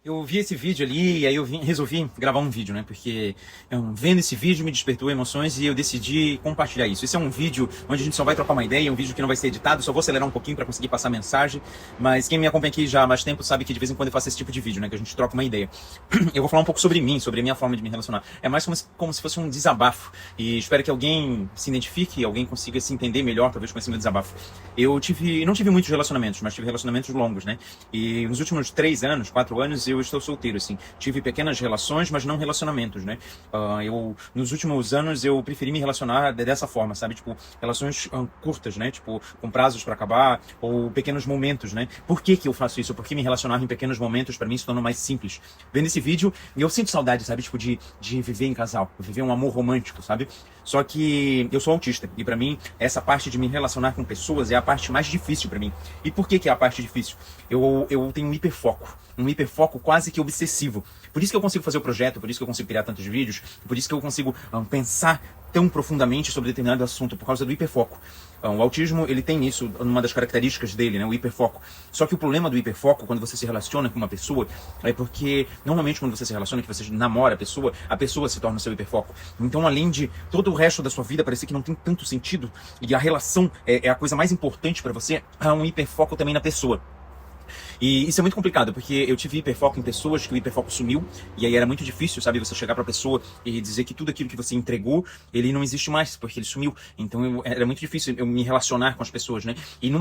Eu vi esse vídeo ali e aí resolvi gravar um vídeo, né? Porque vendo esse vídeo me despertou emoções e eu decidi compartilhar isso. Esse é um vídeo onde a gente só vai trocar uma ideia, um vídeo que não vai ser editado, só vou acelerar um pouquinho para conseguir passar a mensagem. Mas quem me acompanha aqui já há mais tempo sabe que de vez em quando eu faço esse tipo de vídeo, né? Que a gente troca uma ideia. Eu vou falar um pouco sobre mim, sobre a minha forma de me relacionar. É mais como se fosse um desabafo. E espero que alguém se identifique, alguém consiga se entender melhor, talvez com esse meu desabafo. Não tive muitos relacionamentos, mas tive relacionamentos longos, né? E nos últimos 3 anos, 4 anos, eu estou solteiro, assim. Tive pequenas relações, mas não relacionamentos, né? Nos últimos anos, eu preferi me relacionar dessa forma, sabe? Tipo, relações curtas, né? Tipo, com prazos para acabar, ou pequenos momentos, né? Por que eu faço isso? Porque me relacionar em pequenos momentos, para mim, se tornou mais simples. Vendo esse vídeo, eu sinto saudade, sabe? Tipo, de viver em casal, viver um amor romântico, sabe? Só que eu sou autista, e para mim, essa parte de me relacionar com pessoas é a parte mais difícil para mim. E por que é a parte difícil? Eu tenho um hiperfoco quase que obsessivo. Por isso que eu consigo fazer o projeto, por isso que eu consigo criar tantos vídeos, por isso que eu consigo pensar tão profundamente sobre determinado assunto, por causa do hiperfoco. O autismo, ele tem isso, uma das características dele, né, o hiperfoco. Só que o problema do hiperfoco, quando você se relaciona com uma pessoa, é porque, normalmente, quando você se relaciona, que você namora a pessoa se torna o seu hiperfoco. Então, além de todo o resto da sua vida parecer que não tem tanto sentido, e a relação é a coisa mais importante para você, há um hiperfoco também na pessoa. E isso é muito complicado, porque eu tive hiperfoco em pessoas que o hiperfoco sumiu, e aí era muito difícil, sabe, você chegar pra pessoa e dizer que tudo aquilo que você entregou, ele não existe mais, porque ele sumiu. Então era muito difícil eu me relacionar com as pessoas, né? E num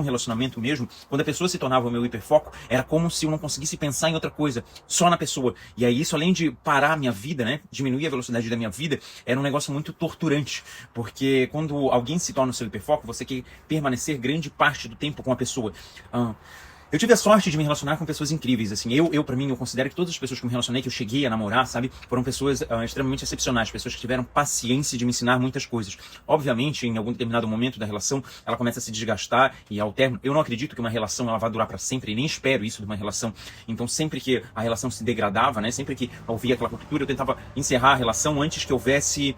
relacionamento mesmo, quando a pessoa se tornava o meu hiperfoco, era como se eu não conseguisse pensar em outra coisa, só na pessoa. E aí isso, além de parar a minha vida, né, diminuir a velocidade da minha vida, era um negócio muito torturante, porque quando alguém se torna o seu hiperfoco, você quer permanecer grande parte do tempo com a pessoa. Eu tive a sorte de me relacionar com pessoas incríveis, assim. Pra mim, eu considero que todas as pessoas que me relacionei, que eu cheguei a namorar, sabe, foram pessoas extremamente excepcionais, pessoas que tiveram paciência de me ensinar muitas coisas. Obviamente, em algum determinado momento da relação, ela começa a se desgastar e ao término, eu não acredito que uma relação ela vá durar para sempre, e nem espero isso de uma relação. Então, sempre que a relação se degradava, né, sempre que eu via aquela ruptura, eu tentava encerrar a relação antes que houvesse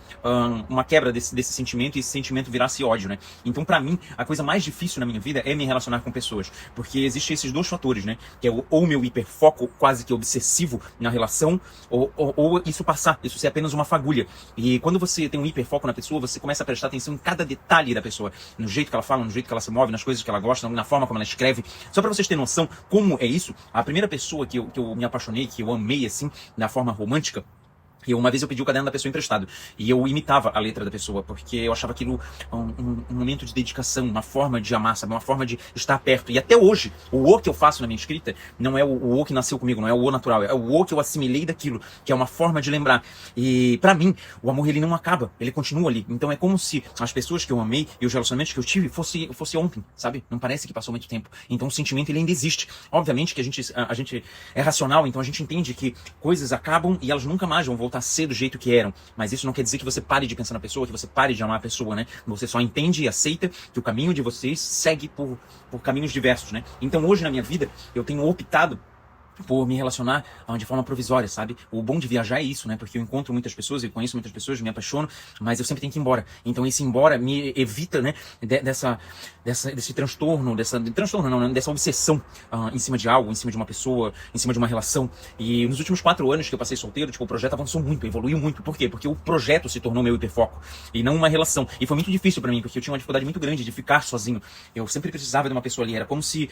uma quebra desse sentimento e esse sentimento virasse ódio, né. Então, pra mim, a coisa mais difícil na minha vida é me relacionar com pessoas, porque existe esses dois fatores, né? Que é ou meu hiperfoco quase que obsessivo na relação, ou isso passar, isso ser apenas uma fagulha. E quando você tem um hiperfoco na pessoa, você começa a prestar atenção em cada detalhe da pessoa, no jeito que ela fala, no jeito que ela se move, nas coisas que ela gosta, na forma como ela escreve. Só pra vocês terem noção como é isso, a primeira pessoa que eu me apaixonei, que eu amei assim, na forma romântica, uma vez eu pedi o caderno da pessoa emprestado, e eu imitava a letra da pessoa, porque eu achava aquilo um momento de dedicação, uma forma de amar, sabe? Uma forma de estar perto. E até hoje, o O que eu faço na minha escrita não é o O que nasceu comigo, não é o O natural, é o O que eu assimilei daquilo, que é uma forma de lembrar. E pra mim, o amor ele não acaba, ele continua ali. Então é como se as pessoas que eu amei e os relacionamentos que eu tive fosse ontem, sabe? Não parece que passou muito tempo. Então o sentimento ele ainda existe. Obviamente que a gente é racional, então a gente entende que coisas acabam e elas nunca mais vão voltar a ser do jeito que eram, mas isso não quer dizer que você pare de pensar na pessoa, que você pare de amar a pessoa, né? Você só entende e aceita que o caminho de vocês segue por caminhos diversos, né? Então hoje na minha vida eu tenho optado por me relacionar de forma provisória, sabe? O bom de viajar é isso, né? Porque eu encontro muitas pessoas, eu conheço muitas pessoas, me apaixono, mas eu sempre tenho que ir embora. Então esse ir embora me evita, né? Desse transtorno, dessa obsessão em cima de algo, em cima de uma pessoa, em cima de uma relação. E nos últimos 4 anos que eu passei solteiro, tipo, o projeto avançou muito, evoluiu muito. Por quê? Porque o projeto se tornou meu hiperfoco e não uma relação. E foi muito difícil pra mim, porque eu tinha uma dificuldade muito grande de ficar sozinho. Eu sempre precisava de uma pessoa ali. Era como se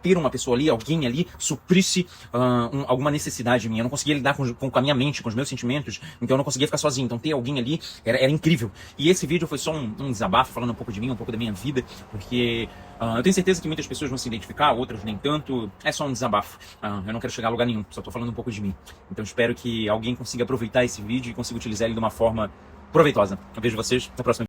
ter uma pessoa ali, alguém ali, suprisse alguma necessidade minha. Eu não conseguia lidar com a minha mente, com os meus sentimentos, então eu não conseguia ficar sozinho. Então ter alguém ali era incrível. E esse vídeo foi só um desabafo, falando um pouco de mim, um pouco da minha vida, porque eu tenho certeza que muitas pessoas vão se identificar, outras nem tanto. É só um desabafo. Eu não quero chegar a lugar nenhum, só tô falando um pouco de mim. Então espero que alguém consiga aproveitar esse vídeo e consiga utilizar ele de uma forma proveitosa. Eu vejo vocês na próxima.